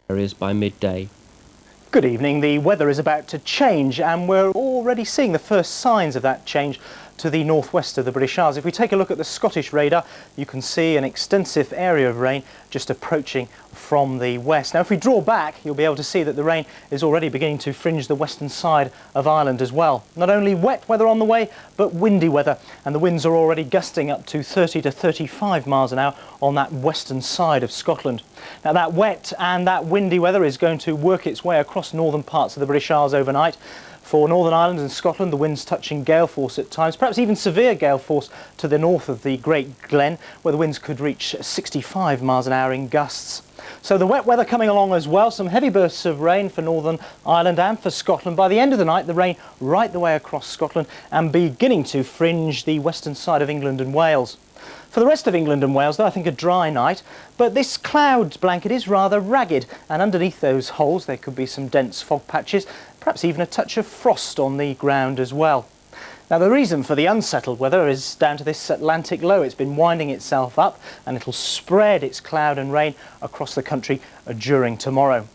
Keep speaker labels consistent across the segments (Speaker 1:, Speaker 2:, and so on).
Speaker 1: areas by midday.
Speaker 2: Good evening. The weather is about to change and we're already seeing the first signs of that change to the northwest of the British Isles. If we take a look at the Scottish radar, you can see an extensive area of rain just approaching from the west. Now if we draw back, you'll be able to see that the rain is already beginning to fringe the western side of Ireland as well. Not only wet weather on the way, but windy weather, and the winds are already gusting up to 30 to 35 miles an hour on that western side of Scotland. Now that wet and that windy weather is going to work its way across northern parts of the British Isles overnight. For Northern Ireland and Scotland, the winds touching gale force at times, perhaps even severe gale force to the north of the Great Glen, where the winds could reach 65 miles an hour in gusts. So the wet weather coming along as well, some heavy bursts of rain for Northern Ireland and for Scotland. By the end of the night, the rain right the way across Scotland and beginning to fringe the western side of England and Wales. For the rest of England and Wales, though, I think a dry night, but this cloud blanket is rather ragged, and underneath those holes there could be some dense fog patches, perhaps even a touch of frost on the ground as well. Now the reason for the unsettled weather is down to this Atlantic low. It's been winding itself up and it'll spread its cloud and rain across the country during tomorrow.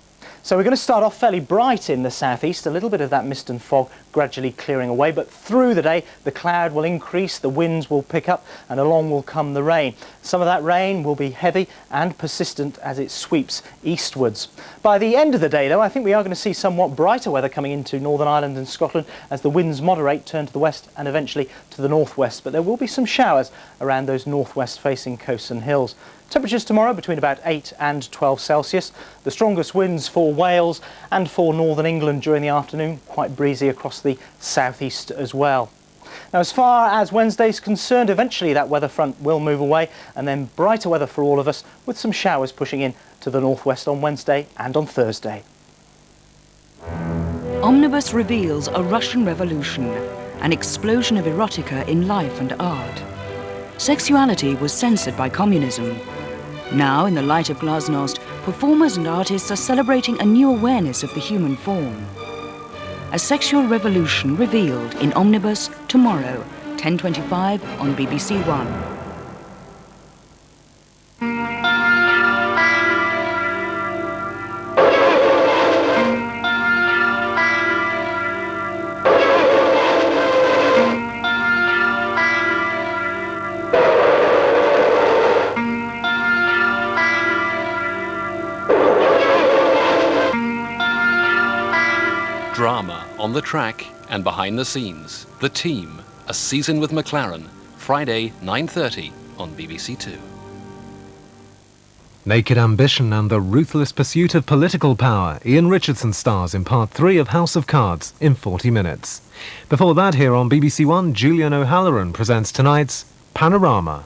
Speaker 2: So we're going to start off fairly bright in the southeast, a little bit of that mist and fog gradually clearing away, but through the day the cloud will increase, the winds will pick up and along will come the rain. Some of that rain will be heavy and persistent as it sweeps eastwards. By the end of the day though, I think we are going to see somewhat brighter weather coming into Northern Ireland and Scotland as the winds moderate, turn to the west and eventually to the northwest, but there will be some showers around those northwest facing coasts and hills. Temperatures tomorrow between about 8 and 12 Celsius. The strongest winds for Wales and for northern England during the afternoon, quite breezy across the southeast as well. Now as far as Wednesday is concerned, eventually that weather front will move away and then brighter weather for all of us with some showers pushing in to the northwest on Wednesday and on Thursday.
Speaker 3: Omnibus reveals a Russian revolution, an explosion of erotica in life and art. Sexuality was censored by communism. Now, in the light of Glasnost, performers and artists are celebrating a new awareness of the human form. A sexual revolution revealed in Omnibus tomorrow, 10:25 on BBC1.
Speaker 4: Drama on the track and behind the scenes. The Team, a season with McLaren. Friday, 9:30 on BBC2.
Speaker 5: Naked ambition and the ruthless pursuit of political power. Ian Richardson stars in part 3 of House of Cards in 40 minutes. Before that, here on BBC1, Julian O'Halloran presents tonight's Panorama.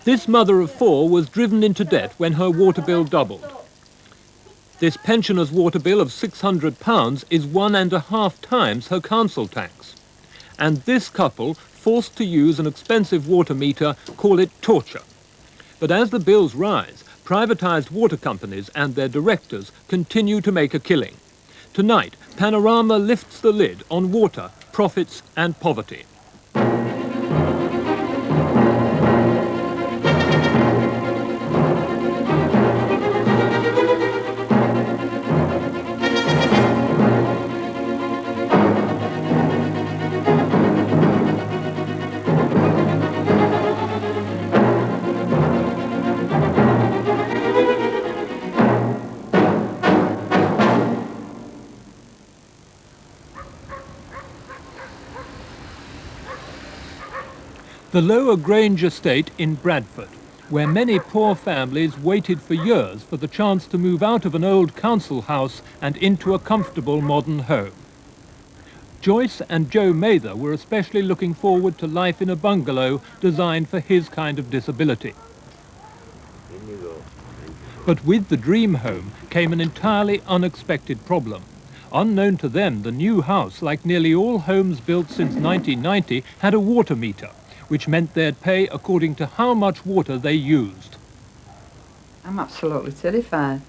Speaker 6: This mother of 4 was driven into debt when her water bill doubled. This pensioner's water bill of £600 is 1.5 times her council tax. And this couple, forced to use an expensive water meter, call it torture. But as the bills rise, privatised water companies and their directors continue to make a killing. Tonight, Panorama lifts the lid on water, profits and poverty. The Lower Grange estate in Bradford, where many poor families waited for years for the chance to move out of an old council house and into a comfortable modern home. Joyce and Joe Mather were especially looking forward to life in a bungalow designed for his kind of disability. But with the dream home came an entirely unexpected problem. Unknown to them, the new house, like nearly all homes built since 1990, had a water meter, which meant they'd pay according to how much water they used.
Speaker 7: I'm absolutely terrified,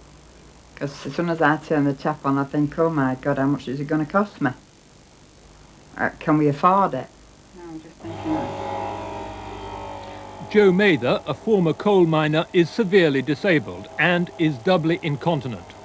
Speaker 7: because as soon as I turn the tap on, I think, oh my God, how much is it going to cost me? Can we afford it? No, I'm just thinking that.
Speaker 6: Joe Mather, a former coal miner, is severely disabled and is doubly incontinent.